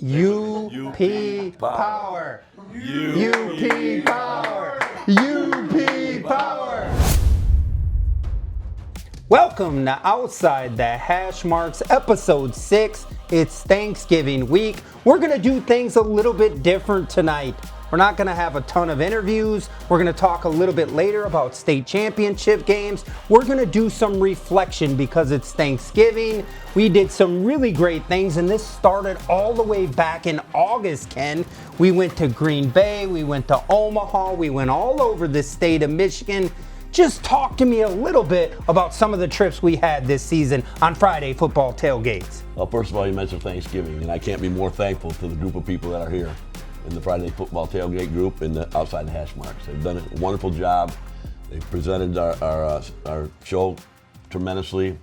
UP Power. UP Power. UP Power. Welcome to Outside the Hashmarks, episode 6. It's Thanksgiving week. We're going to do things a little bit different tonight. We're not going to have a ton of interviews. We're going to talk a little bit later about state championship games. We're going to do some reflection because it's Thanksgiving. We did some really great things, and this started all the way back in August, Ken. We went to Green Bay. We went to Omaha. We went all over the state of Michigan. Just talk to me a little bit about some of the trips we had this season on Friday Football Tailgates. Well, first of all, you mentioned Thanksgiving, and I can't be more thankful to the group of people that are here in the Friday Football Tailgate group and the Outside the Hashmarks. They've done a wonderful job. They've presented our show tremendously.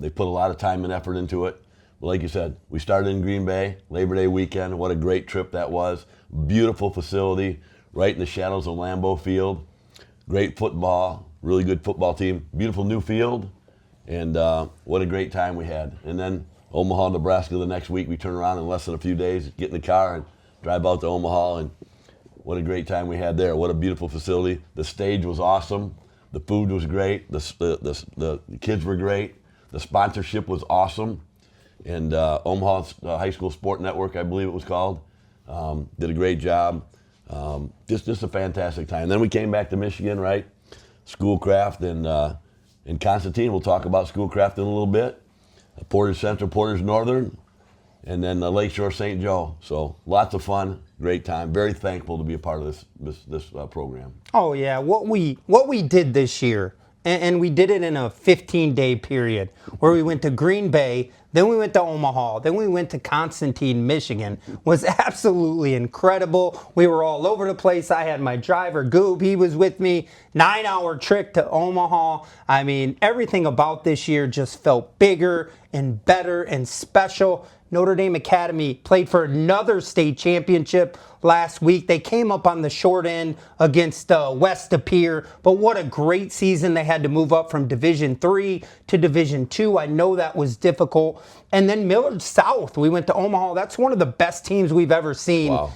They put a lot of time and effort into it. But like you said, we started in Green Bay, Labor Day weekend. What a great trip that was. Beautiful facility, right in the shadows of Lambeau Field. Great football, really good football team. Beautiful new field, and what a great time we had. And then Omaha, Nebraska the next week. We turn around in less than a few days, get in the car and drive out to Omaha, and what a great time we had there. What a beautiful facility. The stage was awesome. The food was great. The kids were great. The sponsorship was awesome. And Omaha High School Sport Network, I believe it was called, did a great job. Just a fantastic time. Then we came back to Michigan, right? Schoolcraft and Constantine. We'll talk about Schoolcraft in a little bit. Portage Central, Portage Northern, and then Lakeshore St. Joe. So lots of fun, great time. Very thankful to be a part of this program. Oh yeah, what we did this year, and we did it in a 15-day period where we went to Green Bay, then we went to Omaha, then we went to Constantine, Michigan, was absolutely incredible. We were all over the place. I had my driver, Goob, he was with me. 9-hour trip to Omaha. I mean, everything about this year just felt bigger and better and special. Notre Dame Academy played for another state championship last week. They came up on the short end against West De Pere, but what a great season. They had to move up from Division III to Division II. I know that was difficult. And then Millard South, we went to Omaha. That's one of the best teams we've ever seen, Wow.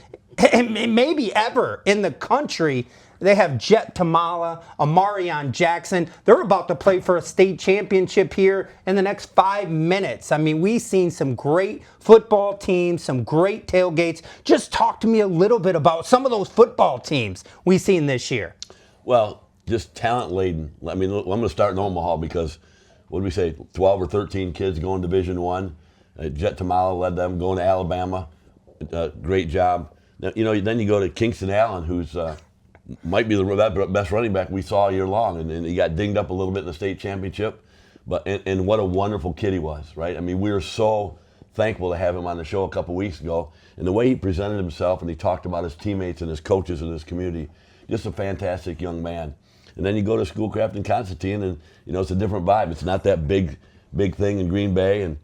maybe ever in the country. They have Jet Tamala, Amarion Jackson. They're about to play for a state championship here in the next 5 minutes. I mean, we've seen some great football teams, some great tailgates. Just talk to me a little bit about some of those football teams we've seen this year. Well, just talent-laden. I mean, I'm going to start in Omaha because, what did we say, 12 or 13 kids going Division I. Jet Tamala led them going to Alabama. Great job. Now, then you go to Kingston Allen, who's might be the best running back we saw all year long, and he got dinged up a little bit in the state championship, and what a wonderful kid he was, right? I mean, we were so thankful to have him on the show a couple weeks ago, and the way he presented himself and he talked about his teammates and his coaches and his community, just a fantastic young man. And then you go to Schoolcraft in Constantine, and it's a different vibe. It's not that big thing in Green Bay, and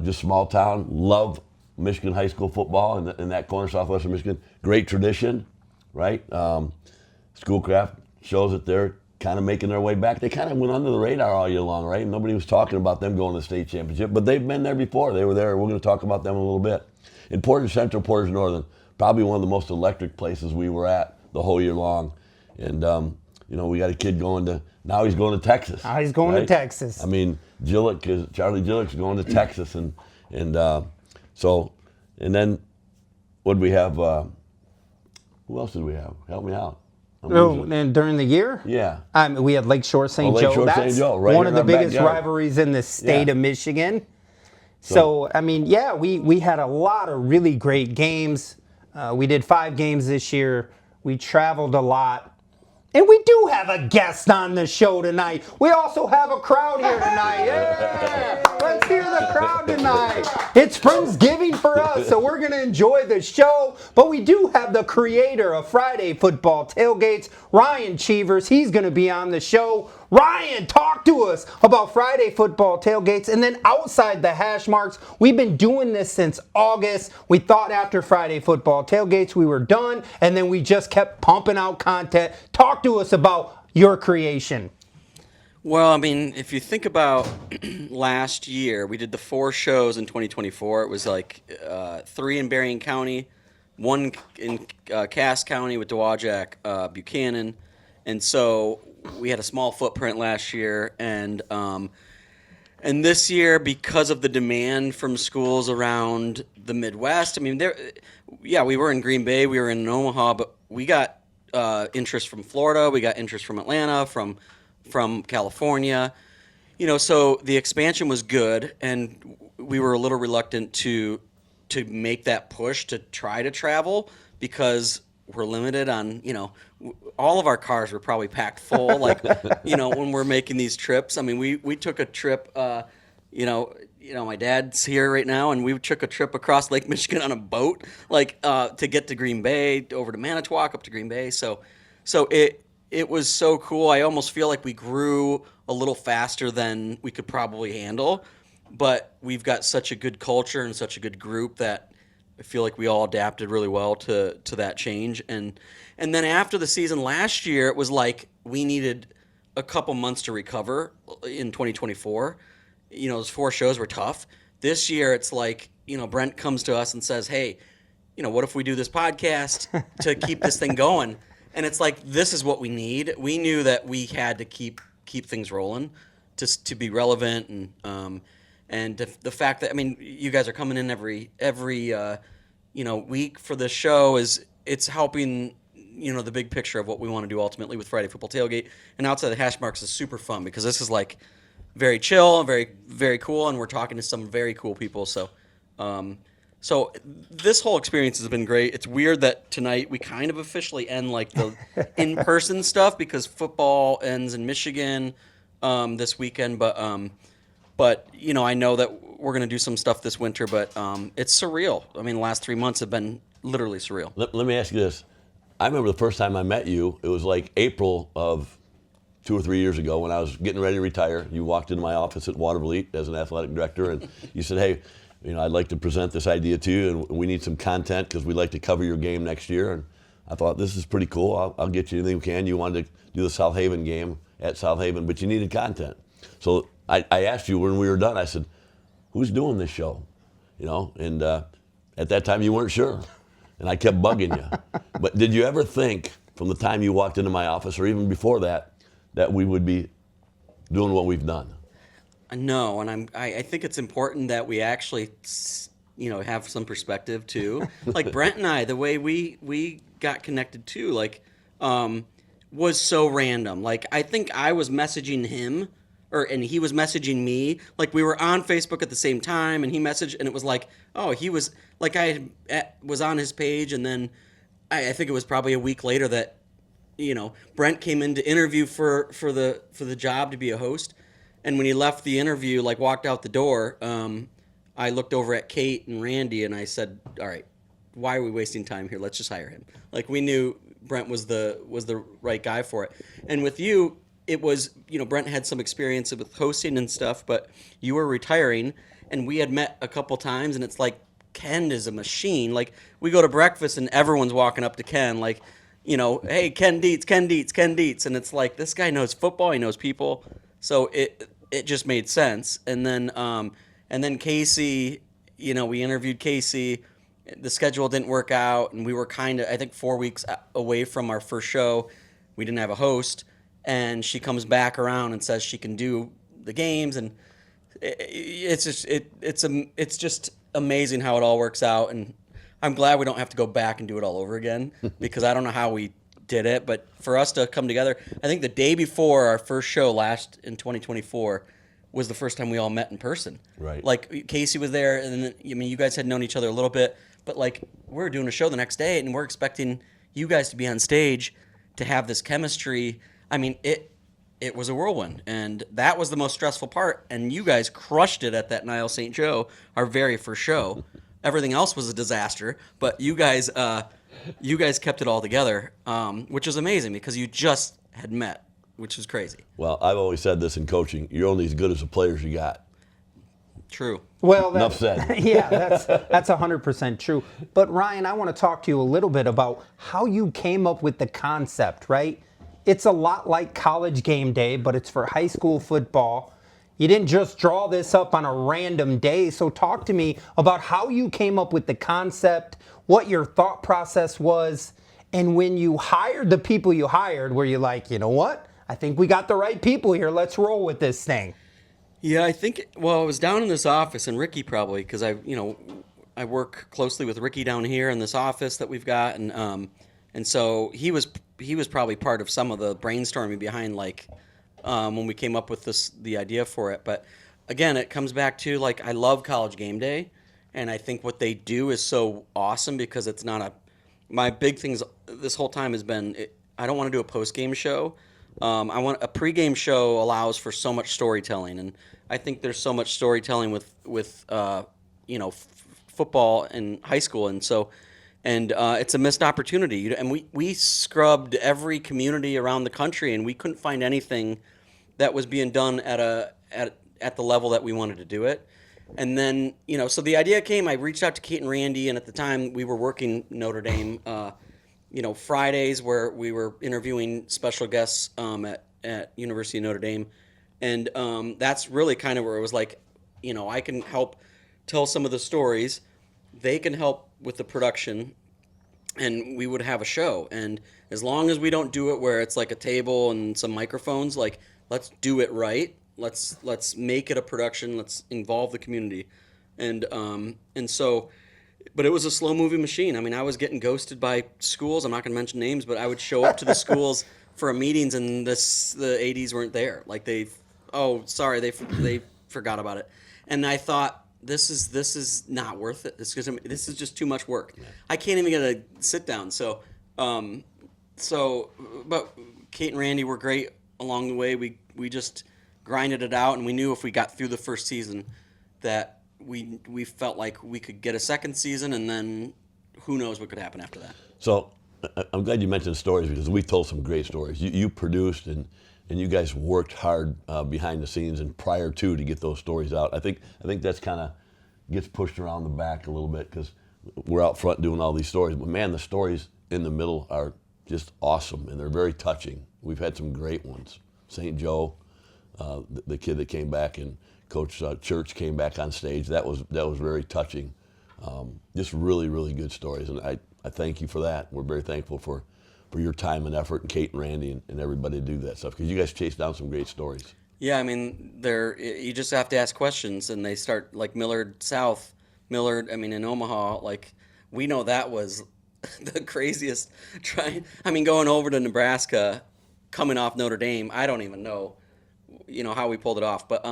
just small town. Love Michigan high school football in that corner, southwestern Michigan. Great tradition, right? Schoolcraft shows that they're kind of making their way back. They kind of went under the radar all year long, right? Nobody was talking about them going to the state championship, but they've been there before. They were there. We're going to talk about them a little bit. In Portage Central, Portage Northern, probably one of the most electric places we were at the whole year long. And, we got a kid now he's going to Texas. Now he's going to Texas. I mean, Charlie Gillick's going to Texas. And then what did we have? Who else did we have? Help me out. And during the year? Yeah. We had Lakeshore St. Joe. Lakeshore That's St. Joe, right one of in the our biggest backyard. rivalries in the state of Michigan. So, I mean, yeah, we had a lot of really great games. We did 5 games this year. We traveled a lot. And we do have a guest on the show tonight. We also have a crowd here tonight. Yeah! Let's hear the crowd tonight. It's Friendsgiving for us, so we're going to enjoy the show. But we do have the creator of Friday Football Tailgates, Ryan Cheevers. He's going to be on the show. Ryan, talk to us about Friday Football Tailgates and then Outside the Hashmarks. We've been doing this since August. We thought after Friday Football Tailgates we were done, and then we just kept pumping out content. Talk to us about your creation. Well, I mean, if you think about last year, we did the 4 shows in 2024. It was like 3 in Berrien County, 1 in Cass County with Dowagiac, Buchanan, and so we had a small footprint last year, and this year, because of the demand from schools around the Midwest, I mean, we were in Green Bay, we were in Omaha, but we got interest from Florida, we got interest from Atlanta, from California, so the expansion was good, and we were a little reluctant to make that push to try to travel because we're limited on, all of our cars were probably packed full, like, when we're making these trips. I mean, we took a trip, my dad's here right now, and we took a trip across Lake Michigan on a boat, like, to get to Green Bay, over to Manitowoc, up to Green Bay. So it was so cool. I almost feel like we grew a little faster than we could probably handle, but we've got such a good culture and such a good group that I feel like we all adapted really well to that change. And then after the season last year, it was like we needed a couple months to recover in 2024. Those 4 shows were tough. This year, it's like, Brent comes to us and says, hey, what if we do this podcast to keep this thing going? And it's like, this is what we need. We knew that we had to keep things rolling to be relevant, and the fact that, I mean, you guys are coming in every week for this show it's helping, the big picture of what we want to do ultimately with Friday Football Tailgate. And Outside the Hashmarks is super fun because this is like very chill and very, very cool, and we're talking to some very cool people. So this whole experience has been great. It's weird that tonight we kind of officially end like the in-person stuff because football ends in Michigan this weekend. But I know that we're going to do some stuff this winter, but it's surreal. I mean, the last 3 months have been literally surreal. Let me ask you this. I remember the first time I met you, it was like April of 2 or 3 years ago when I was getting ready to retire. You walked into my office at Watervliet as an athletic director, and you said, hey, I'd like to present this idea to you, and we need some content because we'd like to cover your game next year. And I thought, this is pretty cool. I'll get you anything we can. You wanted to do the South Haven game at South Haven, but you needed content. So I asked you when we were done, I said, who's doing this show? And at that time you weren't sure. And I kept bugging you. But did you ever think from the time you walked into my office or even before that we would be doing what we've done? No, and I think it's important that we actually, have some perspective too. Like Brent and I, the way we got connected too, like, was so random. Like I think I was messaging him, and he was messaging me. Like we were on Facebook at the same time, and he messaged, and it was like, oh, he was like was on his page, and then I think it was probably a week later that, Brent came in to interview for the job to be a host. And when he left the interview, like walked out the door, I looked over at Kate and Randy and I said, all right, why are we wasting time here? Let's just hire him. Like we knew Brent was the right guy for it. And with you, it was, Brent had some experience with hosting and stuff, but you were retiring and we had met a couple times, and it's like Ken is a machine. Like we go to breakfast and everyone's walking up to Ken like, hey, Ken Dietz. And it's like, this guy knows football, he knows people. So it just made sense. And then Casey, we interviewed Casey. The schedule didn't work out, and we were kind of, I think, 4 weeks away from our first show. We didn't have a host, and she comes back around and says she can do the games, and it's just amazing how it all works out. And I'm glad we don't have to go back and do it all over again because I don't know how we did it, but for us to come together, I think the day before our first show last in 2024 was the first time we all met in person. Right. Like Casey was there, and then, you guys had known each other a little bit, but like we're doing a show the next day, and we're expecting you guys to be on stage to have this chemistry. I mean, it was a whirlwind, and that was the most stressful part. And you guys crushed it at that Niles St. Joe, our very first show. Everything else was a disaster, but you guys kept it all together, which is amazing because you just had met, which is crazy. Well, I've always said this in coaching: you're only as good as the players you got. True. Well, Enough said. Yeah, that's 100% true. But Ryan, I want to talk to you a little bit about how you came up with the concept, right? it's a lot like college game day, but it's for high school football. You didn't just draw this up on a random day. So talk to me about how you came up with the concept, what your thought process was, and when you hired the people you hired, were you like, you know what? I think we got the right people here. Let's roll with this thing. Yeah, I think. Well, I was down in this office, and Ricky probably, because I work closely with Ricky down here in this office that we've got, and so he was probably part of some of the brainstorming behind when we came up with the idea for it. But again, it comes back to I love college game day, and I think what they do is so awesome because it's not my big things this whole time has been I don't want to do a post game show. I want a pregame show allows for so much storytelling, and I think there's so much storytelling with football in high school, and it's a missed opportunity. And we scrubbed every community around the country, and we couldn't find anything that was being done at the level that we wanted to do it. And then so the idea came. I reached out to Kate and Randy, and at the time we were working Notre Dame. Fridays where we were interviewing special guests at University of Notre Dame. And that's really kind of where it was I can help tell some of the stories. They can help with the production, and we would have a show. And as long as we don't do it where it's like a table and some microphones, let's do it right. Let's make it a production. Let's involve the community. And so... But it was a slow-moving machine. I mean, I was getting ghosted by schools. I'm not going to mention names, but I would show up to the schools for meetings, and the ADs weren't there. They forgot about it. And I thought, this is not worth it. This is just too much work. Yeah. I can't even get a sit down. But Kate and Randy were great along the way. We just grinded it out, and we knew if we got through the first season that we felt like we could get a second season, and then who knows what could happen after that. So I'm glad you mentioned stories because we told some great stories. You produced and you guys worked hard behind the scenes and prior to get those stories out. I think that's kind of gets pushed around the back a little bit because we're out front doing all these stories. But man, the stories in the middle are just awesome, and they're very touching. We've had some great ones. St. Joe, the kid that came back, and Coach Church came back on stage. That was very touching. Just really, really good stories, and I thank you for that. We're very thankful for your time and effort, and Kate and Randy and everybody to do that stuff, because you guys chased down some great stories. Yeah, I mean, you just have to ask questions, and they start like Millard South, in Omaha. We know that was the craziest going over to Nebraska, coming off Notre Dame. I don't even know, how we pulled it off, but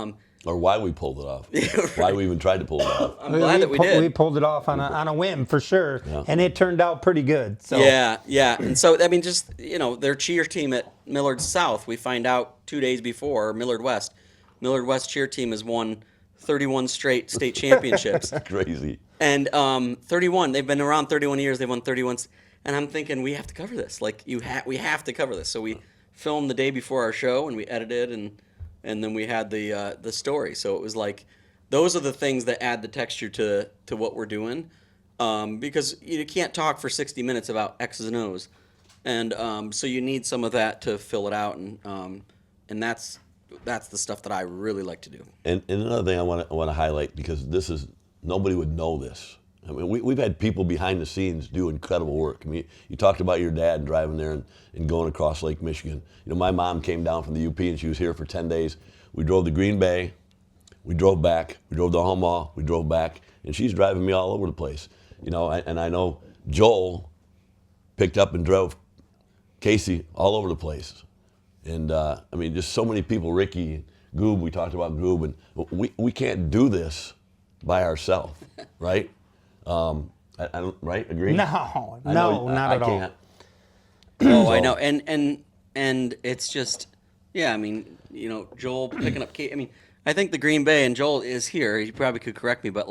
or why we pulled it off. Yeah, right. Why we even tried to pull it off. I'm glad that we did. We pulled it off on a whim for sure, yeah. And it turned out pretty good. So. Yeah. And so, their cheer team at Millard South, we find out 2 days before Millard West. Millard West cheer team has won 31 straight state championships. Crazy. And 31, they've been around 31 years, they've won 31. And I'm thinking, we have to cover this. We have to cover this. So we filmed the day before our show, and we edited, and then we had the story. So it was those are the things that add the texture to what we're doing, because you can't talk for 60 minutes about X's and O's, and so you need some of that to fill it out, and that's the stuff that I really like to do. And another thing I want to highlight, because nobody would know this. I mean, we've had people behind the scenes do incredible work. I mean, you talked about your dad driving there and going across Lake Michigan. My mom came down from the UP, and she was here for 10 days. We drove to Green Bay. We drove back. We drove to Omaha. We drove back. And she's driving me all over the place. And I know Joel picked up and drove Casey all over the place. And, just so many people, Ricky, Goob, we talked about Goob, and we can't do this by ourselves, right? I don't, right? Agree? No, not at all. Can't. Oh, I know, and it's just, Joel picking up Kate. I think the Green Bay, and Joel is here. He probably could correct me, but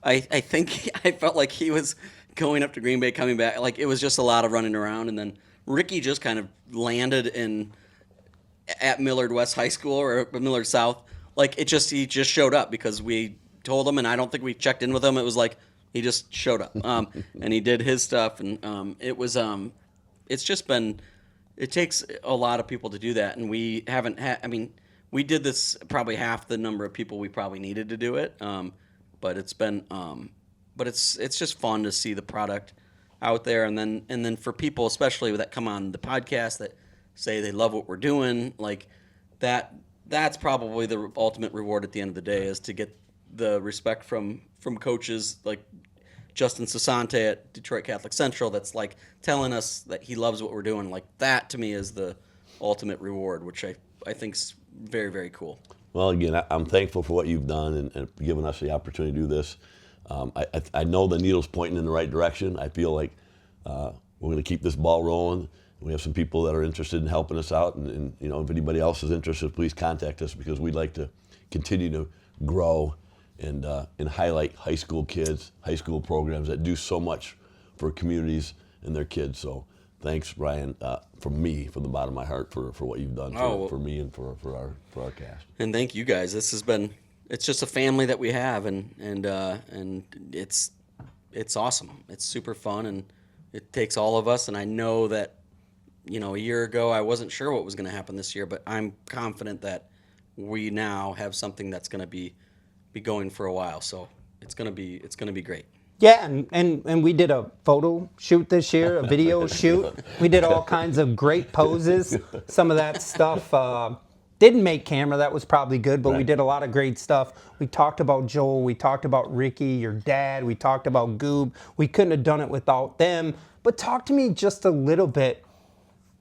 I think I felt like he was going up to Green Bay, coming back. It was just a lot of running around, and then Ricky just kind of landed at Millard West High School or Millard South. He just showed up because we told him, and I don't think we checked in with him. It was he just showed up, and he did his stuff, and it was it's just been it takes a lot of people to do that, and we haven't had. I mean, we did this probably half the number of people we probably needed to do it. But it's been, but it's just fun to see the product out there, and then for people, especially that come on the podcast that say they love what we're doing, like that. That's probably the ultimate reward at the end of the day, is to get the respect from coaches like Justin Sasante at Detroit Catholic Central, that's like telling us that he loves what we're doing. Like that to me is the ultimate reward, which I think is very, very cool. Well, again, I'm thankful for what you've done and giving us the opportunity to do this. I know the needle's pointing in the right direction. I feel like we're going to keep this ball rolling. We have some people that are interested in helping us out, and if anybody else is interested, please contact us, because we'd like to continue to grow and highlight high school kids, high school programs that do so much for communities and their kids. So thanks, Brian, from the bottom of my heart for what you've done for me and for our cast. And thank you guys. This has been, it's just a family that we have, and it's awesome. It's super fun, and it takes all of us. And I know that, a year ago I wasn't sure what was going to happen this year, but I'm confident that we now have something that's going to be going for a while. So it's going to be great. Yeah, and we did a photo shoot this year, a video shoot. We did all kinds of great poses. Some of that stuff didn't make camera. That was probably good, but we did a lot of great stuff. We talked about Joel. We talked about Ricky, your dad. We talked about Goob. We couldn't have done it without them. But talk to me just a little bit,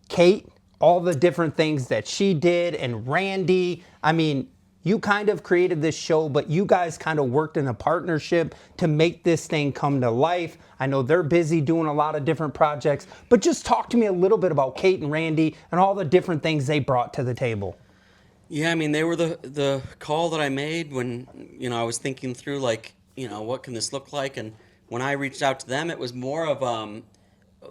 Kate, all the different things that she did, and Randy. I mean, you kind of created this show, but you guys kind of worked in a partnership to make this thing come to life. I know they're busy doing a lot of different projects, but just talk to me a little bit about Kate and Randy and all the different things they brought to the table. Yeah, I mean, they were the call that I made when, I was thinking through, like, what can this look like? And when I reached out to them, it was more of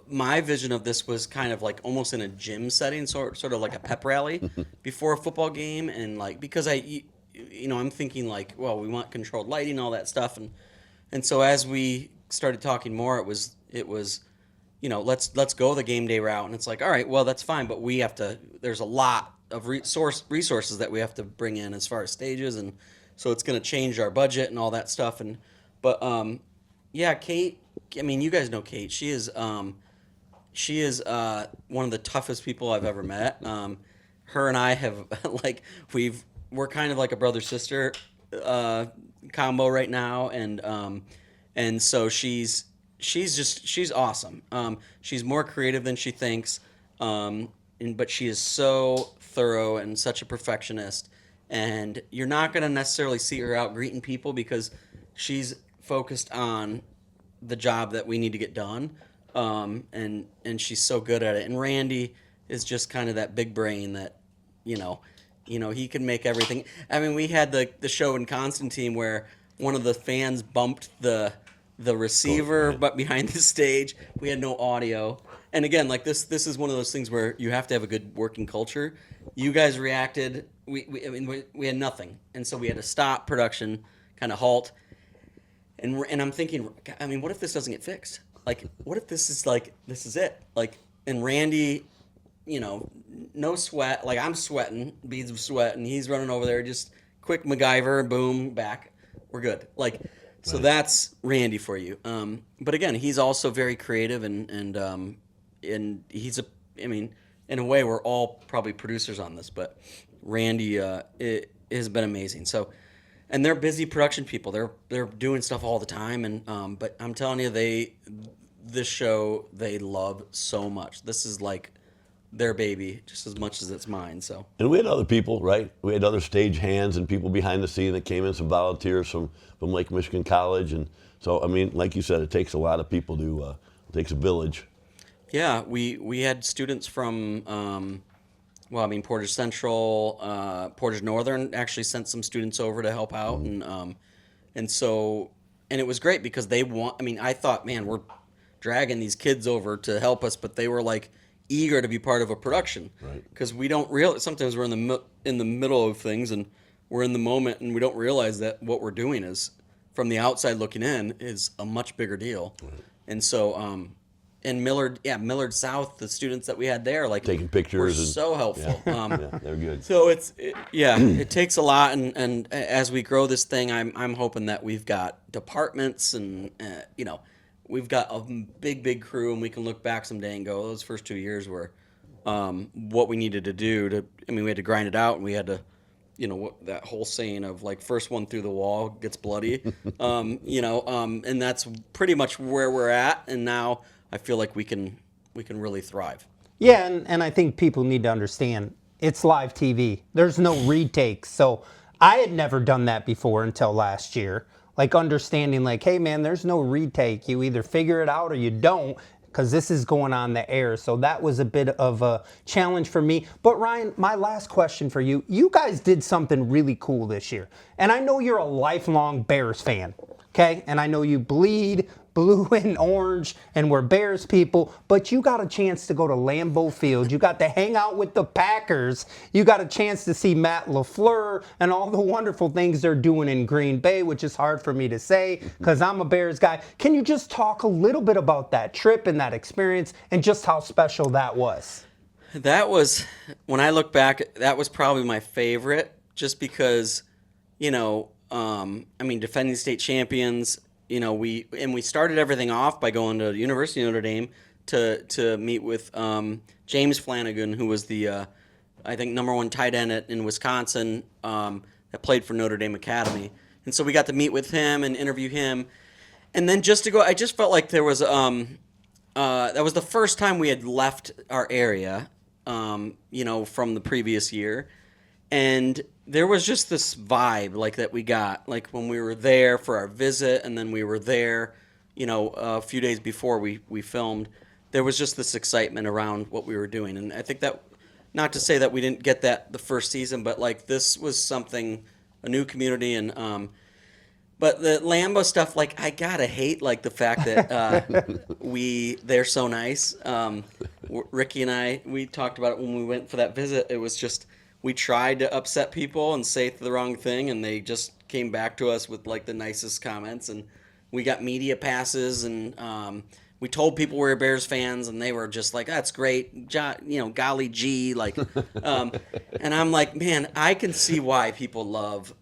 my vision of this was kind of like almost in a gym setting, sort of like a pep rally before a football game. And like, because I'm thinking like, well, we want controlled lighting, all that stuff. And so as we started talking more, it was, let's go the game day route. And it's like, all right, well, that's fine, but there's a lot of resources that we have to bring in as far as stages. And so it's going to change our budget and all that stuff. But Kate, I mean, you guys know Kate. She is one of the toughest people I've ever met. Her and I have we're kind of like a brother-sister combo right now, and so she's awesome. She's more creative than she thinks, but she is so thorough and such a perfectionist. And you're not going to necessarily see her out greeting people because she's focused on the job that we need to get done, and she's so good at it. And Randy is just kind of that big brain that, he can make everything. I mean, we had the show in Constantine where one of the fans bumped the receiver, but behind the stage we had no audio. And again, like this is one of those things where you have to have a good working culture. You guys reacted. We had nothing, and so we had to stop production, kind of halt. And I'm thinking, I mean, what if this doesn't get fixed? Like, what if this is it? Like, and Randy, no sweat. Like, I'm sweating, beads of sweat, and he's running over there, just quick MacGyver, boom, back. We're good. Like, so that's Randy for you. But again, he's also very creative, and he's in a way, we're all probably producers on this, but Randy it has been amazing. So. And they're busy production people. They're doing stuff all the time, and but I'm telling you, this show they love so much. This is like their baby just as much as it's mine. So. And we had other people, right? We had other stage hands and people behind the scene that came in, some volunteers from Lake Michigan College, and so I mean, like you said, it takes a lot of people to. It takes a village. Yeah, we had students from. Portage Central, Portage Northern actually sent some students over to help out, and it was great because I thought, man, we're dragging these kids over to help us, but they were like eager to be part of a production, right? Because we don't realize sometimes we're in the middle of things and we're in the moment and we don't realize that what we're doing is from the outside looking in is a much bigger deal, right. And so and Millard South, the students that we had there, like Taking were pictures so helpful. Yeah, they're good. So it takes a lot, and as we grow this thing, I'm hoping that we've got departments, and we've got a big crew, and we can look back someday and go, those first 2 years were what we needed to do to. I mean, we had to grind it out, and we had to. That whole saying of like first one through the wall gets bloody, and that's pretty much where we're at. And now I feel like we can really thrive. Yeah, and I think people need to understand it's live TV. There's no retakes. So I had never done that before until last year. Like understanding like, hey man, there's no retake. You either figure it out or you don't, because this is going on the air. So that was a bit of a challenge for me. But Ryan, my last question for you. You guys did something really cool this year. And I know you're a lifelong Bears fan, okay? And I know you bleed blue and orange and we're Bears people, but you got a chance to go to Lambeau Field. You got to hang out with the Packers. You got a chance to see Matt LaFleur and all the wonderful things they're doing in Green Bay, which is hard for me to say because I'm a Bears guy. Can you just talk a little bit about that trip and that experience and just how special that was? That was, when I look back, that was probably my favorite, just because, defending state champions. We started everything off by going to University of Notre Dame to meet with James Flanagan, who was the I think #1 tight end in Wisconsin that played for Notre Dame Academy, and so we got to meet with him and interview him, and then just to go, I just felt like there was that was the first time we had left our area, from the previous year, and there was just this vibe like that we got like when we were there for our visit, and then we were there, a few days before we filmed. There was just this excitement around what we were doing, and I think that, not to say that we didn't get that the first season, but like this was something, a new community, and but the Lambeau stuff, like I gotta hate like the fact that they're so nice. Ricky and I, we talked about it when we went for that visit. It was just, we tried to upset people and say the wrong thing, and they just came back to us with like the nicest comments. And we got media passes, and we told people we were Bears fans, and they were just like, "That's great, golly gee," like. And I'm like, man, I can see why people love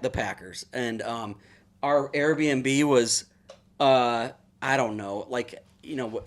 the Packers. And our Airbnb was, I don't know, like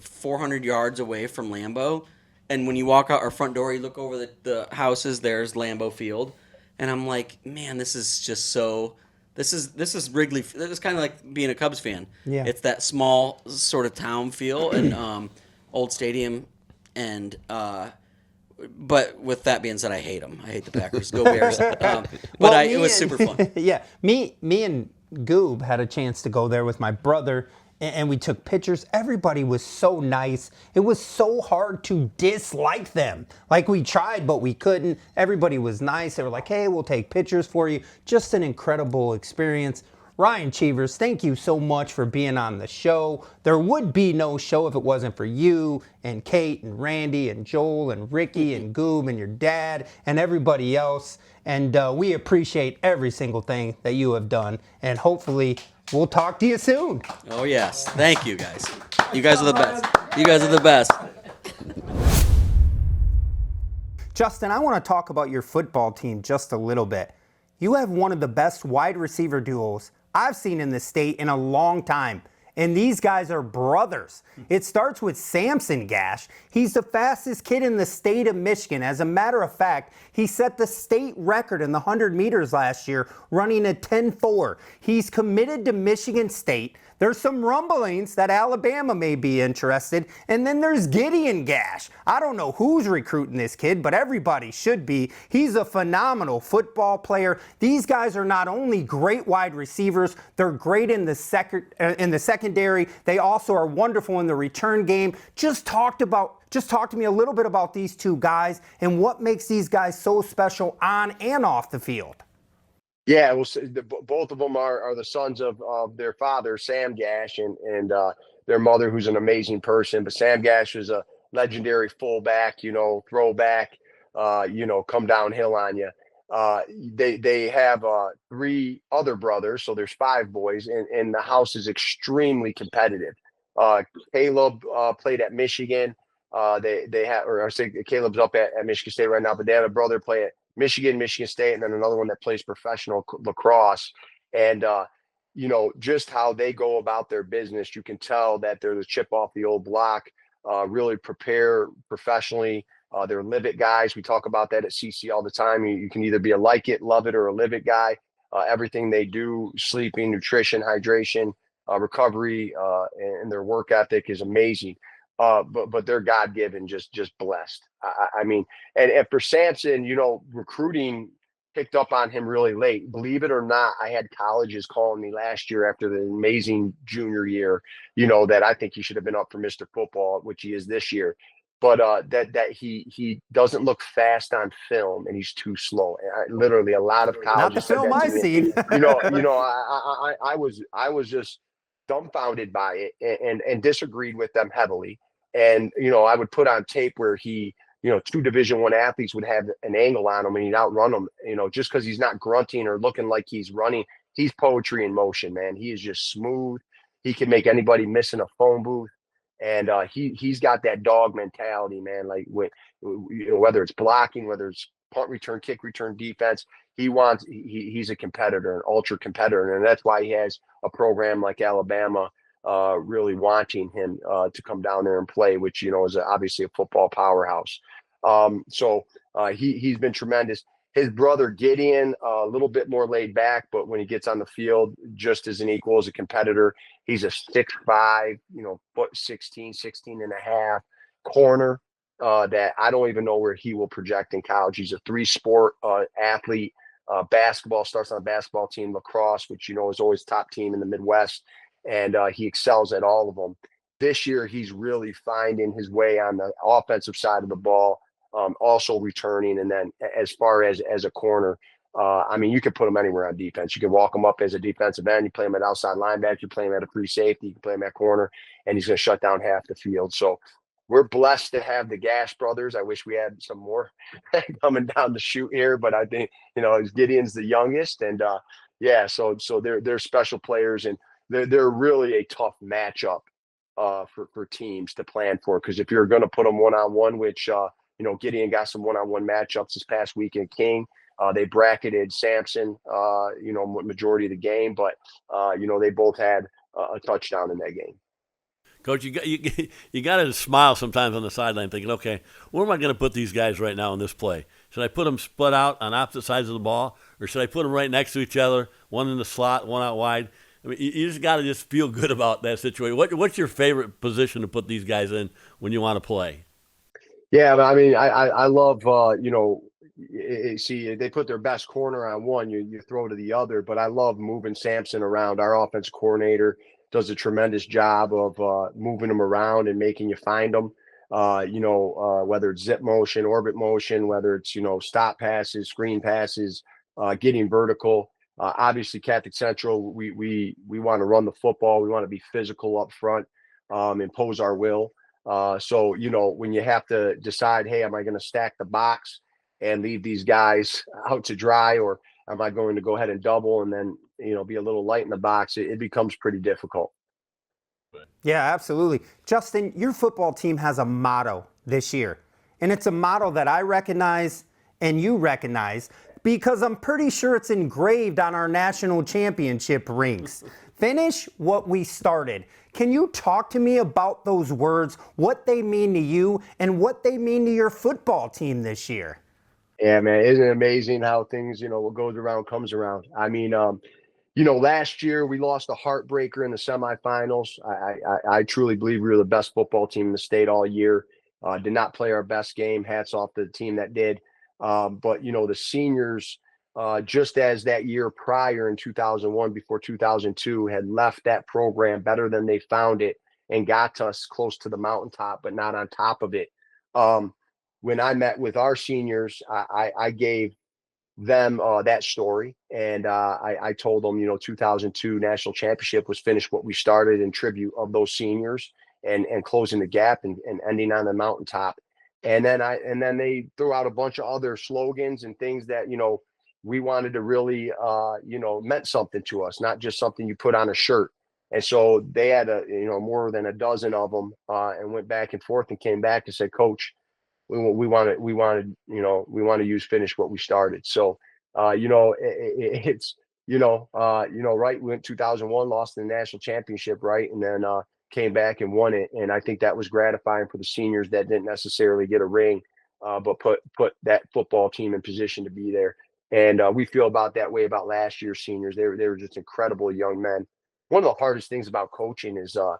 400 yards away from Lambeau. And when you walk out our front door, you look over the houses, there's Lambeau Field. And I'm like, man, this is just so, this is Wrigley. This is kind of like being a Cubs fan. Yeah. It's that small sort of town feel, and old stadium. And, but with that being said, I hate them. I hate the Packers. Go Bears. It was super fun. Yeah. Me and Goob had a chance to go there with my brother, and we took pictures. Everybody was so nice. It was so hard to dislike them. Like we tried, but we couldn't. Everybody was nice. They were like, hey, we'll take pictures for you. Just an incredible experience. Ryan Cheevers, thank you so much for being on the show. There would be no show if it wasn't for you and Kate and Randy and Joel and Ricky and Goob and your dad and everybody else. And we appreciate every single thing that you have done. And hopefully we'll talk to you soon. Oh, yes. Thank you, guys. You guys are the best. You guys are the best. Justin, I want to talk about your football team just a little bit. You have one of the best wide receiver duos I've seen in the state in a long time. And these guys are brothers. It starts with Samson Gash. He's the fastest kid in the state of Michigan. As a matter of fact, he set the state record in the 100 meters last year, running a 10.4. He's committed to Michigan State. There's some rumblings that Alabama may be interested. And then there's Gideon Gash. I don't know who's recruiting this kid, but everybody should be. He's a phenomenal football player. These guys are not only great wide receivers, they're great in the secondary. They also are wonderful in the return game. Just talk to me a little bit about these two guys and what makes these guys so special on and off the field. Yeah, well, both of them are the sons of their father, Sam Gash, and their mother, who's an amazing person. But Sam Gash is a legendary fullback, throwback, come downhill on you. They have 3 other brothers, so there's 5 boys, and the house is extremely competitive. Caleb played at Michigan. They had, or I say Caleb's up at Michigan State right now, but they had a brother play at Michigan, Michigan State, and then another one that plays professional lacrosse. And just how they go about their business, you can tell that they're the chip off the old block. Really prepare professionally. They're live it guys. We talk about that at CC all the time. You can either be a like it, love it, or a live it guy. Everything they do, sleeping, nutrition, hydration, recovery, and their work ethic is amazing. But they're God given, just blessed. I mean, and for Samson, recruiting picked up on him really late. Believe it or not, I had colleges calling me last year after the amazing junior year, that I think he should have been up for Mr. Football, which he is this year. But that he doesn't look fast on film and he's too slow. Literally, a lot of colleges Not the said film that to I've me. seen. I was just dumbfounded by it and disagreed with them heavily. And I would put on tape where he, two Division I athletes would have an angle on him and he'd outrun them. Just because he's not grunting or looking like he's running, he's poetry in motion, man. He is just smooth. He can make anybody miss in a phone booth. And he's got that dog mentality, man. Like whether it's blocking, whether it's punt return, kick return, defense, he's a competitor, an ultra competitor, and that's why he has a program like Alabama really wanting him to come down there and play, which is obviously a football powerhouse. So he's been tremendous. His brother Gideon, a little bit more laid back, but when he gets on the field, just as an equal as a competitor. He's a 6'5", foot 16 and a half corner that I don't even know where he will project in college. He's a 3-sport athlete. Basketball, starts on a basketball team, lacrosse, which is always top team in the Midwest, and he excels at all of them. This year, he's really finding his way on the offensive side of the ball. Also returning, and then as far as a corner, you can put him anywhere on defense. You can walk him up as a defensive end. You play him at outside linebacker. You play him at a free safety. You can play him at corner, and he's going to shut down half the field. So we're blessed to have the Gash brothers. I wish we had some more coming down the chute here, but I think Gideon's the youngest, and so they're special players, and they're really a tough matchup for teams to plan for, because if you're going to put them one-on-one, which Gideon got some one-on-one matchups this past week in King. They bracketed Samson, majority of the game, but they both had a touchdown in that game. Coach, you got to smile sometimes on the sideline, thinking, okay, where am I going to put these guys right now in this play? Should I put them split out on opposite sides of the ball, or should I put them right next to each other, one in the slot, one out wide? I mean, you just got to just feel good about that situation. What's your favorite position to put these guys in when you want to play? Yeah, but I love, see, they put their best corner on one, you throw to the other, but I love moving Samson around. Our offense coordinator does a tremendous job of moving them around and making you find them, whether it's zip motion, orbit motion, whether it's, stop passes, screen passes, getting vertical. Obviously, Catholic Central, we want to run the football. We want to be physical up front, impose our will. So, when you have to decide, hey, am I going to stack the box and leave these guys out to dry, or am I going to go ahead and double and then, be a little light in the box? It becomes pretty difficult. Yeah, absolutely. Justin, your football team has a motto this year, and it's a motto that I recognize and you recognize because I'm pretty sure it's engraved on our national championship rings. Finish what we started. Can you talk to me about those words, what they mean to you, and what they mean to your football team this year? Yeah, man, isn't it amazing how things, what goes around comes around? I mean, last year we lost a heartbreaker in the semifinals. I truly believe we were the best football team in the state all year. Did not play our best game. Hats off to the team that did. But the seniors, just as that year prior in 2001, before 2002, had left that program better than they found it and got us close to the mountaintop, but not on top of it. When I met with our seniors, I gave them that story, and I told them, 2002 national championship was finished what we started in tribute of those seniors and closing the gap and ending on the mountaintop. And then they threw out a bunch of other slogans and things that, we wanted to really, meant something to us, not just something you put on a shirt. And so they had more than a dozen of them, and went back and forth and came back and said, Coach, we want to finish what we started. So, it's, right. We went 2001, lost in the national championship. Right. And then, came back and won it. And I think that was gratifying for the seniors that didn't necessarily get a ring, but put that football team in position to be there. And we feel about that way about last year's seniors. They were just incredible young men. One of the hardest things about coaching is, the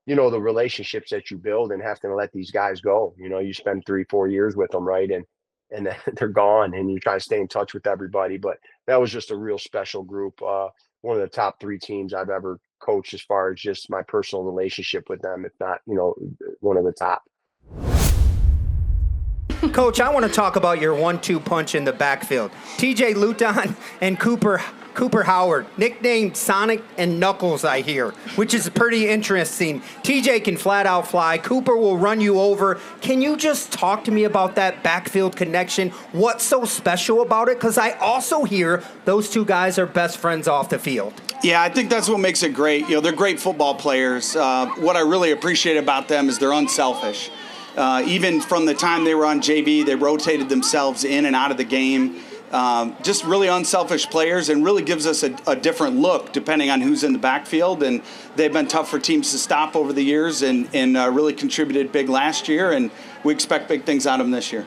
relationships that you build and having to let these guys go. You spend 3-4 years with them, right? And then they're gone, and you try to stay in touch with everybody. But that was just a real special group. One of the top 3 teams I've ever coached as far as just my personal relationship with them, if not, one of the top. Coach, I want to talk about your 1-2 punch in the backfield. TJ Luton and Cooper Howard, nicknamed Sonic and Knuckles, I hear, which is pretty interesting. TJ can flat out fly. Cooper will run you over. Can you just talk to me about that backfield connection? What's so special about it? Because I also hear those 2 guys are best friends off the field. Yeah, I think that's what makes it great. They're great football players. What I really appreciate about them is they're unselfish. Even from the time they were on JV, they rotated themselves in and out of the game. Just really unselfish players, and really gives us a different look depending on who's in the backfield. And they've been tough for teams to stop over the years, and really contributed big last year. And we expect big things out of them this year.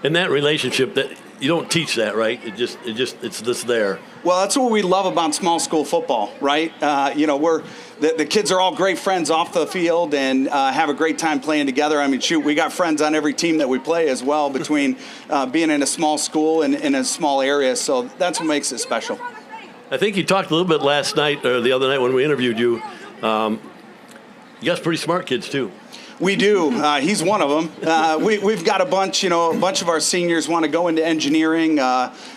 And that relationship, that you don't teach that, right? It's just there. Well, that's what we love about small school football, right? The kids are all great friends off the field and have a great time playing together. I mean, shoot, we got friends on every team that we play as well, between being in a small school and in a small area. So that's what makes it special. I think you talked a little bit last night or the other night when we interviewed you. You guys pretty smart kids too. We do. He's one of them. We've got a bunch of our seniors want to go into engineering.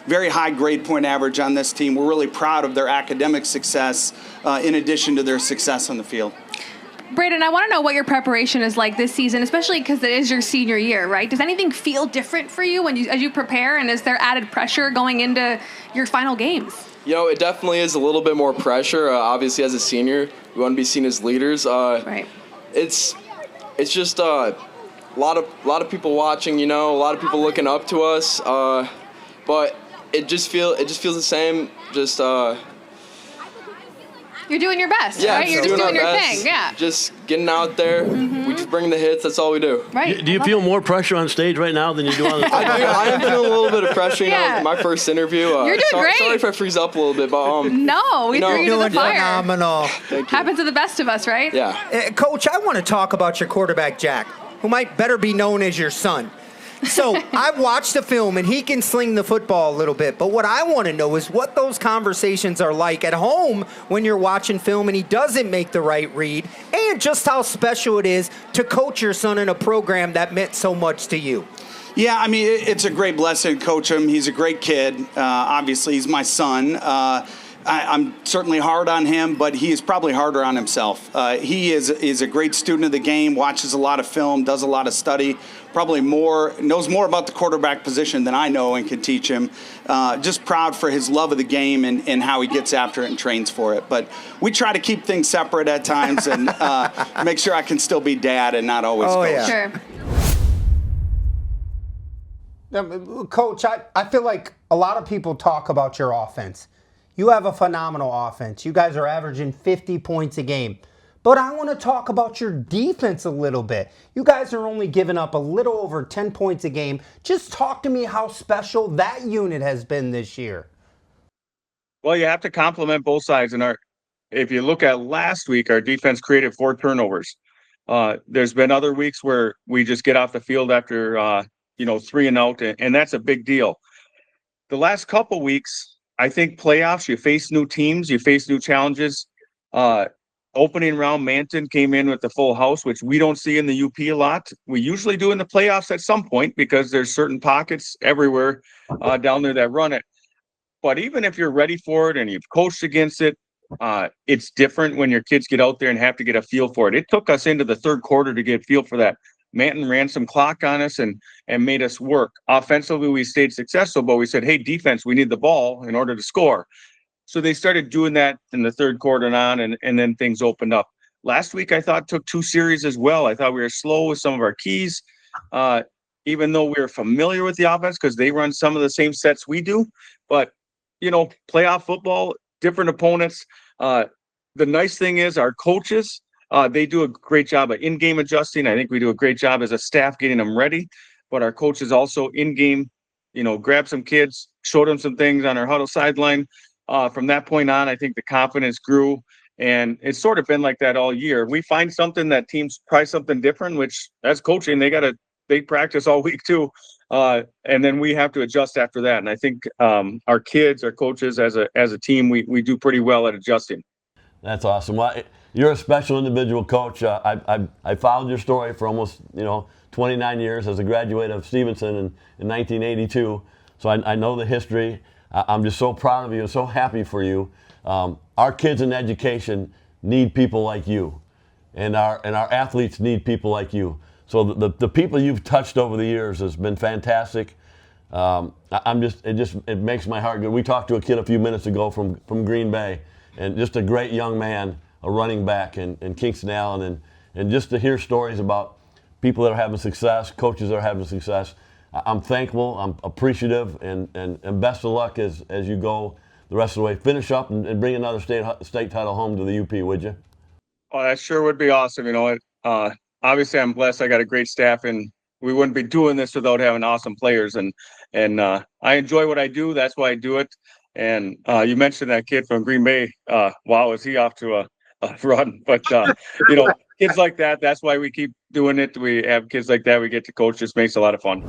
Very high grade point average on this team. We're really proud of their academic success in addition to their success on the field. Brayden, I want to know what your preparation is like this season, especially because it is your senior year, right? Does anything feel different for you as you prepare, and is there added pressure going into your final games? It definitely is a little bit more pressure. Obviously, as a senior, we want to be seen as leaders. Right. It's just a lot of people watching, a lot of people looking up to us, but it just feels the same. Just you're doing your best, yeah, right? You're just doing your best, thing, yeah. Just getting out there. We just bring the hits. That's all we do. Right. Do you feel more pressure on stage right now than you do on the field? I am feeling a little bit of pressure. My first interview. You're doing great. Sorry if I freeze up a little bit, but no, we threw you to the fire. Phenomenal. Thank you. Happens to the best of us, right? Yeah. Coach, I want to talk about your quarterback, Jack, who might better be known as your son. So I've watched the film, and he can sling the football a little bit. But what I want to know is what those conversations are like at home when you're watching film and he doesn't make the right read, and just how special it is to coach your son in a program that meant so much to you. Yeah, I mean, it's a great blessing to coach him. He's a great kid. Obviously, he's my son. I'm certainly hard on him, but he is probably harder on himself. He is a great student of the game, watches a lot of film, does a lot of study, knows more about the quarterback position than I know and can teach him. Just proud for his love of the game and how he gets after it and trains for it. But we try to keep things separate at times and make sure I can still be dad and not always coach. Yeah. Sure. Coach, I feel like a lot of people talk about your offense. You have a phenomenal offense. You guys are averaging 50 points a game. But I want to talk about your defense a little bit. You guys are only giving up a little over 10 points a game. Just talk to me how special that unit has been this year. Well, you have to compliment both sides. If you look at last week, our defense created 4 turnovers. There's been other weeks where we just get off the field after 3 and out, and that's a big deal. The last couple weeks, I think playoffs, you face new teams, you face new challenges. Opening round, Manton came in with the full house, which we don't see in the UP a lot. We usually do in the playoffs at some point because there's certain pockets everywhere down there that run it. But even if you're ready for it and you've coached against it, it's different when your kids get out there and have to get a feel for it. It took us into the third quarter to get a feel for that. Manton ran some clock on us and made us work. Offensively, we stayed successful, but we said, hey, defense, we need the ball in order to score. So they started doing that in the third quarter and on, and then things opened up. Last week, I thought took 2 series as well. I thought we were slow with some of our keys, even though we were familiar with the offense because they run some of the same sets we do. But, playoff football, different opponents. The nice thing is our coaches, they do a great job of in-game adjusting. I think we do a great job as a staff getting them ready. But our coaches also in-game, grab some kids, showed them some things on our huddle sideline. From that point on, I think the confidence grew, and it's sort of been like that all year. We find something that teams try something different, which that's coaching. They practice all week too, and then we have to adjust after that. And I think our kids, our coaches, as a team, we do pretty well at adjusting. That's awesome. Well, you're a special individual, Coach. I followed your story for almost 29 years as a graduate of Stevenson in 1982. So I know the history. I'm just so proud of you and so happy for you. Our kids in education need people like you, and our athletes need people like you. So the people you've touched over the years has been fantastic. It makes my heart good. We talked to a kid a few minutes ago from Green Bay, and just a great young man, a running back in Kingston Allen, and just to hear stories about people that are having success, coaches that are having success. I'm thankful, I'm appreciative, and best of luck as you go the rest of the way. Finish up and bring another state title home to the UP, would you? Oh, that sure would be awesome. Obviously I'm blessed. I got a great staff, and we wouldn't be doing this without having awesome players. And I enjoy what I do. That's why I do it. And you mentioned that kid from Green Bay. Wow, is he off to a run? But kids like that. That's why we keep doing it. We have kids like that. We get to coach. Just makes it a lot of fun.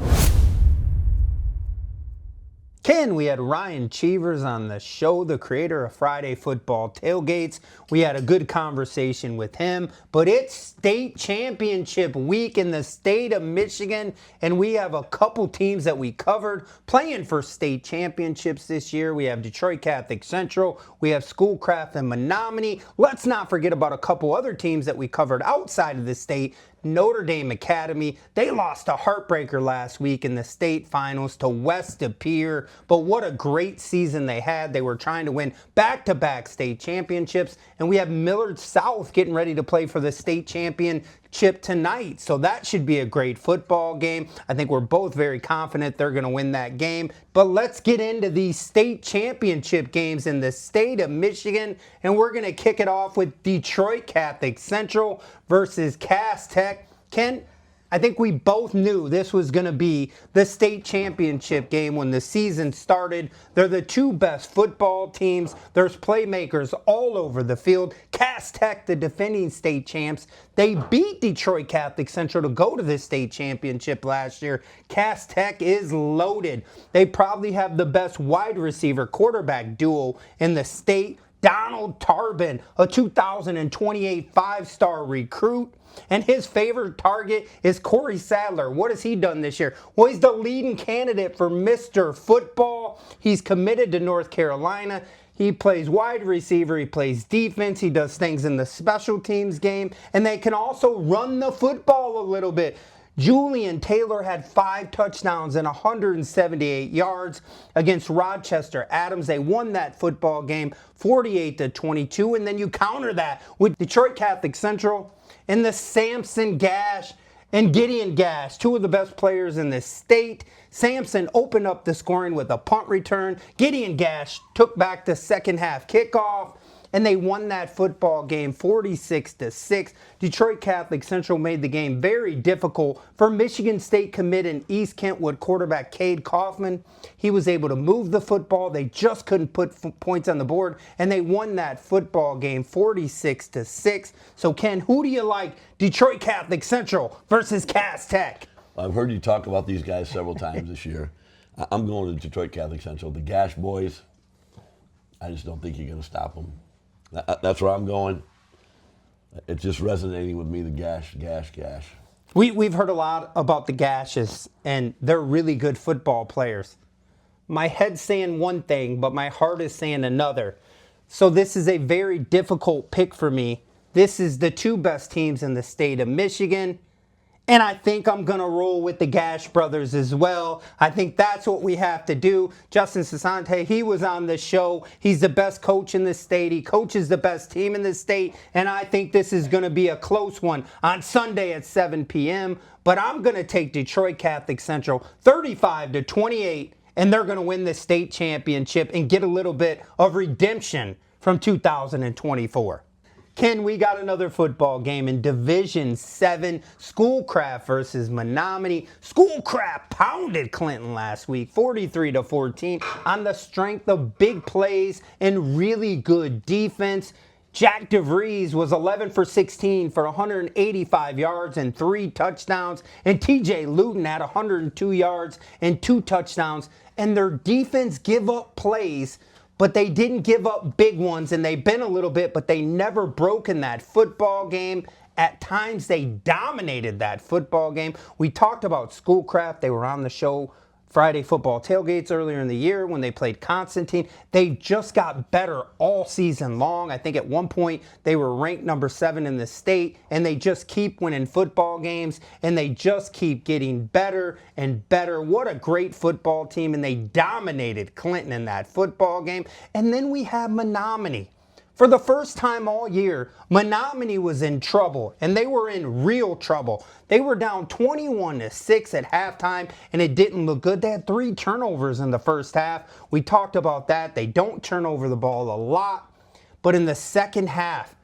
Ken, we had Ryan Cheevers on the show, the creator of Friday Football Tailgates. We had a good conversation with him, but it's state championship week in the state of Michigan, and we have a couple teams that we covered playing for state championships this year. We have Detroit Catholic Central, we have Schoolcraft and Menominee. Let's not forget about a couple other teams that we covered outside of the state. Notre Dame Academy, they lost a heartbreaker last week in the state finals to West De Pere, but what a great season they had. They were trying to win back-to-back state championships, and we have Millard South getting ready to play for the state championship tonight, so that should be a great football game. I think we're both very confident they're going to win that game, but let's get into these state championship games in the state of Michigan, and we're going to kick it off with Detroit Catholic Central versus Cass Tech. Ken, I think we both knew this was going to be the state championship game when the season started. They're the two best football teams. There's playmakers all over the field. Cass Tech, the defending state champs, they beat Detroit Catholic Central to go to the state championship last year. Cass Tech is loaded. They probably have the best wide receiver quarterback duo in the state. Donald Tarbin, a 2028 five-star recruit. And his favorite target is Corey Sadler. What has he done this year? Well, he's the leading candidate for Mr. Football. He's committed to North Carolina. He plays wide receiver. He plays defense. He does things in the special teams game. And they can also run the football a little bit. Julian Taylor had 5 touchdowns and 178 yards against Rochester Adams. They won that football game 48-22. And then you counter that with Detroit Catholic Central and the Samson Gash and Gideon Gash, two of the best players in the state. Samson opened up the scoring with a punt return. Gideon Gash took back the second half kickoff, and they won that football game 46-6. Detroit Catholic Central made the game very difficult for Michigan State commit and East Kentwood quarterback Cade Kaufman. He was able to move the football. They just couldn't put points on the board, and they won that football game 46-6. So Ken, who do you like, Detroit Catholic Central versus Cass Tech? I've heard you talk about these guys several times this year. I'm going to Detroit Catholic Central. The Gash boys, I just don't think you're going to stop them. That's where I'm going. It's just resonating with me, the Gash. We've heard a lot about the Gashes, and they're really good football players. My head's saying one thing, but my heart is saying another. So this is a very difficult pick for me. This is the two best teams in the state of Michigan, And I think I'm going to roll with the Gash brothers as well. I think that's what we have to do. Justin Sasante, he was on the show. He's the best coach in the state. He coaches the best team in the state. And I think this is going to be a close one on Sunday at 7 p.m. But I'm going to take Detroit Catholic Central 35-28. And they're going to win the state championship and get a little bit of redemption from 2024. Ken, we got another football game in Division 7, Schoolcraft versus Menominee. Schoolcraft pounded Clinton last week, 43-14, on the strength of big plays and really good defense. Jack DeVries was 11 for 16 for 185 yards and 3 touchdowns. And TJ Luton had 102 yards and 2 touchdowns. And their defense give up plays, but they didn't give up big ones, and they bent a little bit, but they never broke in that football game. At times, they dominated that football game. We talked about Schoolcraft. They were on the show Friday Football Tailgates earlier in the year when they played Constantine. They just got better all season long. I think at one point they were ranked number 7 in the state, and they just keep winning football games, and they just keep getting better and better. What a great football team, and they dominated Clinton in that football game. And then we have Menominee. For the first time all year, Menominee was in trouble, and they were in real trouble. They were down 21-6 at halftime, and it didn't look good. They had 3 turnovers in the first half. We talked about that. They don't turn over the ball a lot, but in the second half,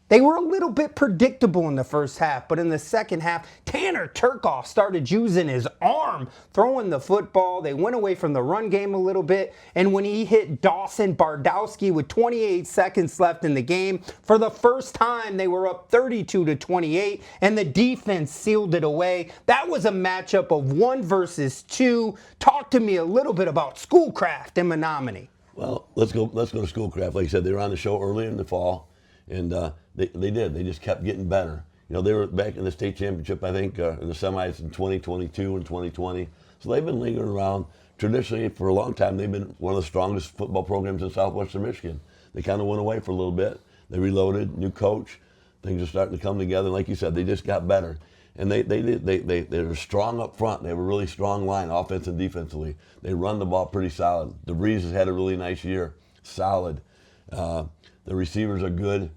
they were a little bit predictable in the first half, but in the second half, Tanner Turkoff started using his arm, throwing the football. They went away from the run game a little bit, and when he hit Dawson Bardowski with 28 seconds left in the game, for the first time, they were up 32-28, and the defense sealed it away. That was a matchup of 1 versus 2. Talk to me a little bit about Schoolcraft and Menominee. Well, let's go to Schoolcraft. Like you said, they were on the show earlier in the fall, and they did. They just kept getting better. You know, they were back in the state championship, I think, in the semis in 2022 and 2020. So they've been lingering around. Traditionally, for a long time, they've been one of the strongest football programs in southwestern Michigan. They kind of went away for a little bit. They reloaded, new coach. Things are starting to come together. And like you said, they just got better. And they were strong up front. They have a really strong line, offense and defensively. They run the ball pretty solid. DeVries has had a really nice year, solid. The receivers are good.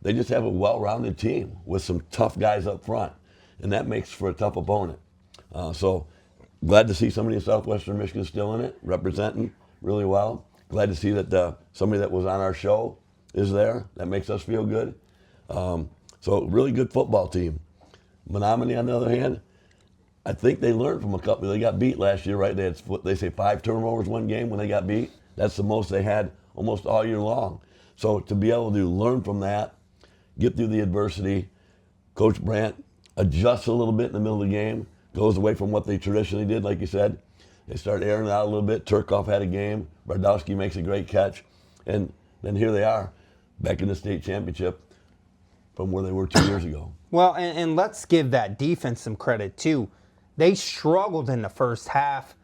They just have a well-rounded team with some tough guys up front, and that makes for a tough opponent. So glad to see somebody in southwestern Michigan still in it, representing really well. Glad to see that somebody that was on our show is there. That makes us feel good. So really good football team. Menominee, on the other hand, I think they learned from a couple. They got beat last year, right? They say 5 turnovers one game when they got beat. That's the most they had almost all year long. So to be able to learn from that, get through the adversity, Coach Brent adjusts a little bit in the middle of the game, goes away from what they traditionally did, like you said. They start airing it out a little bit. Turkoff had a game. Bardowski makes a great catch. And then here they are, back in the state championship from where they were 2 years ago. Well, and let's give that defense some credit, too. They struggled in the first half.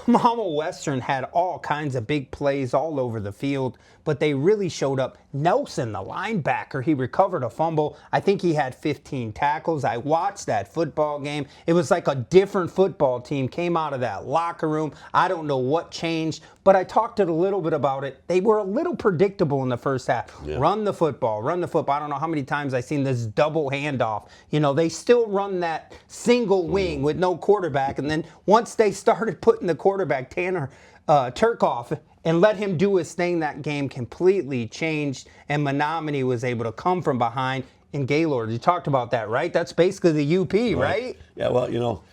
Mama Western had all kinds of big plays all over the field, but they really showed up. Nelson, the linebacker, he recovered a fumble. I think he had 15 tackles. I watched that football game. It was like a different football team came out of that locker room. I don't know what changed, but I talked a little bit about it. They were a little predictable in the first half. Yeah. Run the football, run the football. I don't know how many times I've seen this double handoff. You know, they still run that single wing with no quarterback, and then once they started putting the quarterback, Tanner Turkoff, and let him do his thing, that game completely changed, and Menominee was able to come from behind. In Gaylord, you talked about that, right? That's basically the UP, right? Yeah, well, you know,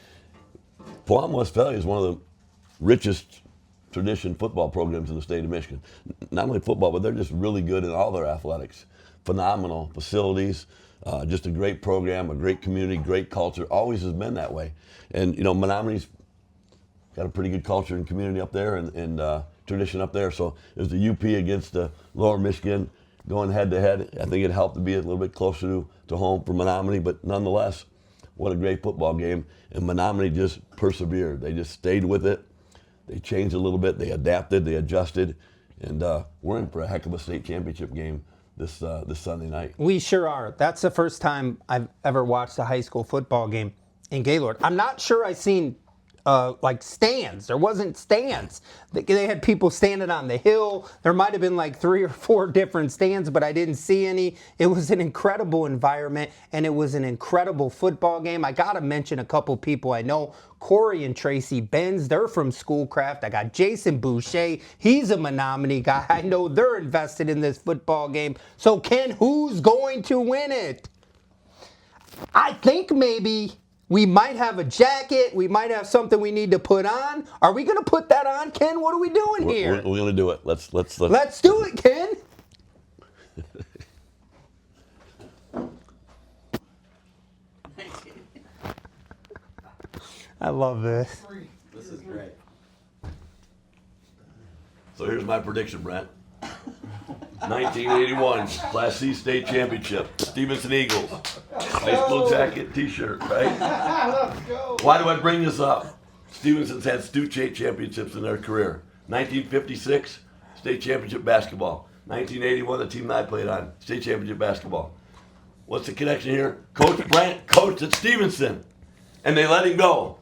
Pullman Westphalia is one of the richest tradition football programs in the state of Michigan. Not only football, but they're just really good in all their athletics. Phenomenal facilities, just a great program, a great community, great culture. Always has been that way. And, you know, Menominee's got a pretty good culture and community up there and tradition up there. So it was the UP against Lower Michigan going head-to-head. I think it helped to be a little bit closer to home for Menominee, but nonetheless, what a great football game. And Menominee just persevered. They just stayed with it. They changed a little bit. They adapted. They adjusted. And we're in for a heck of a state championship game this Sunday night. We sure are. That's the first time I've ever watched a high school football game in Gaylord. I'm not sure I seen like stands. There wasn't stands. They had people standing on the hill. There might have been like 3 or 4 different stands, but I didn't see any. It was an incredible environment, and it was an incredible football game. I got to mention a couple people I know. Corey and Tracy Benz, they're from Schoolcraft. I got Jason Boucher. He's a Menominee guy. I know they're invested in this football game. So, Ken, who's going to win it? I think maybe we might have a jacket. We might have something we need to put on. Are we going to put that on, Ken? What are we doing here? We're going to do it. Let's do it, Ken. I love this. This is great. So here's my prediction, Brent. 1981 Class C state championship. Stevenson Eagles. High school jacket, t-shirt, right? Let's go. Why do I bring this up? Stevenson's had state championships in their career. 1956 state championship basketball. 1981, the team that I played on, state championship basketball. What's the connection here? Coach Brent coached at Stevenson, and they let him go.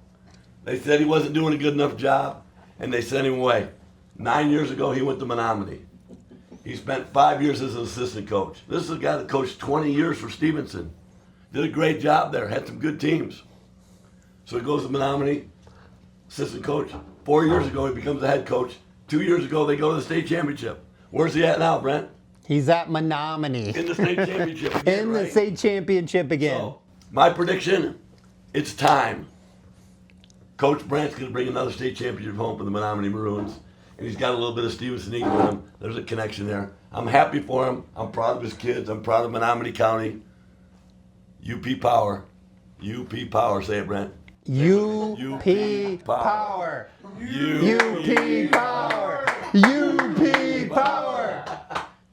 They said he wasn't doing a good enough job, and they sent him away. 9 years ago, he went to Menominee. He spent 5 years as an assistant coach. This is a guy that coached 20 years for Stevenson. Did a great job there, had some good teams. So he goes to Menominee, assistant coach. 4 years ago, he becomes the head coach. 2 years ago, they go to the state championship. Where's he at now, Brent? He's at Menominee. In the state championship again, In the right? state championship again. So, my prediction, it's time. Coach Brent's going to bring another state championship home for the Menominee Maroons. And he's got a little bit of Stevenson Eagle in him. There's a connection there. I'm happy for him. I'm proud of his kids. I'm proud of Menominee County. UP Power. UP Power. Say it, Brent. UP Power. UP Power. UP Power.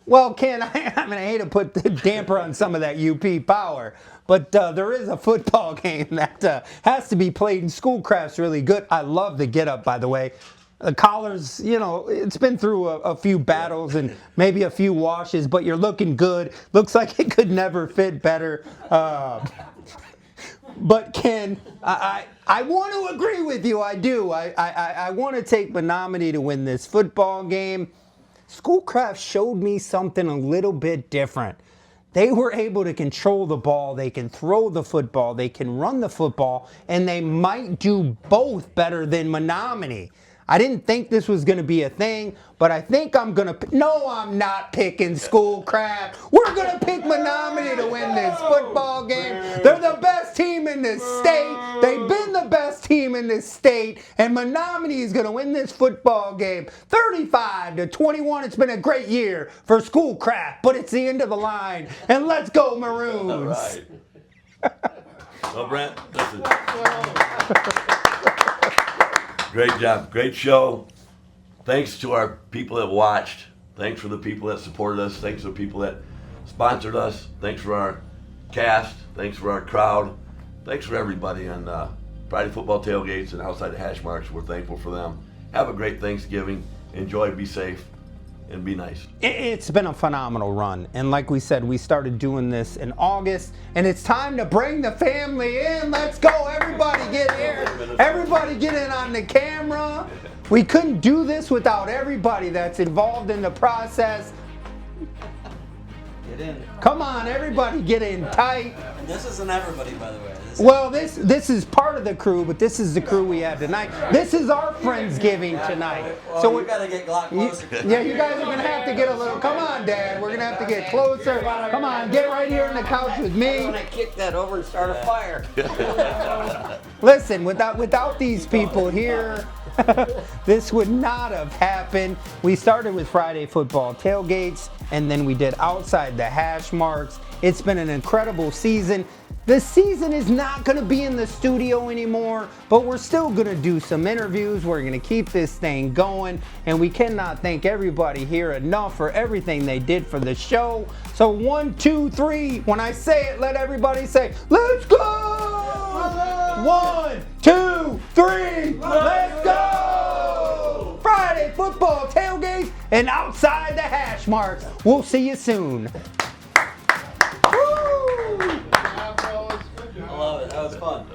Well, Ken, I hate to put the damper on some of that UP Power, but there is a football game that has to be played, and Schoolcraft's really good. I love the get-up, by the way. The collars, it's been through a few battles and maybe a few washes, but you're looking good. Looks like it could never fit better. But Ken, I want to agree with you. I do. I want to take Menominee to win this football game. Schoolcraft showed me something a little bit different. They were able to control the ball, they can throw the football, they can run the football, and they might do both better than Menominee. I didn't think this was going to be a thing, but I think I'm going to... No, I'm not picking Schoolcraft. We're going to pick Menominee to win this football game. They're the best team in this state. They've been the best team in this state, and Menominee is going to win this football game 35-21. It's been a great year for Schoolcraft, but it's the end of the line, and let's go Maroons. All right. Well, Brent, listen. Great job. Great show. Thanks to our people that watched. Thanks for the people that supported us. Thanks to the people that sponsored us. Thanks for our cast. Thanks for our crowd. Thanks for everybody on Friday Football Tailgates and Outside the Hashmarks. We're thankful for them. Have a great Thanksgiving. Enjoy, be safe, and be nice. It's been a phenomenal run. And like we said, we started doing this in August, and it's time to bring the family in. Let's go. Everybody get here. Everybody get in on the camera. We couldn't do this without everybody that's involved in the process. Get in. Come on, everybody get in tight. And this isn't everybody, by the way. Well, this is part of the crew, but this is the crew we have tonight. This is our Friendsgiving tonight. Well, so we gotta get a lot closer. Yeah, you guys are gonna have to get a little. Come on, Dad. We're gonna have to get closer. Come on, get right here on the couch with me. I'm gonna kick that over and start a fire. Listen, without these people here, this would not have happened. We started with Friday Football Tailgates, and then we did Outside the Hashmarks. It's been an incredible season. The season is not going to be in the studio anymore, but we're still going to do some interviews. We're going to keep this thing going, and we cannot thank everybody here enough for everything they did for the show. So 1, 2, 3. When I say it, let everybody say, let's go! 1, 2, 3, let's go! Friday Football Tailgate and Outside the Hashmarks. We'll see you soon. I love it. That was fun.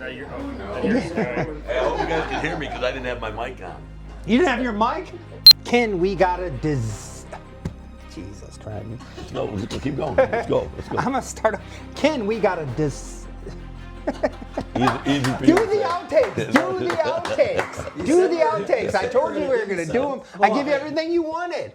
Hey, I hope you guys can hear me because I didn't have my mic on. You didn't have your mic? Ken, we got a Jesus Christ. No, keep going. Let's go. I'm gonna start. Ken, we got a Easy for Do you to the say. outtakes. Do the outtakes. Do the outtakes. I told you we were gonna do them. I give you everything you wanted.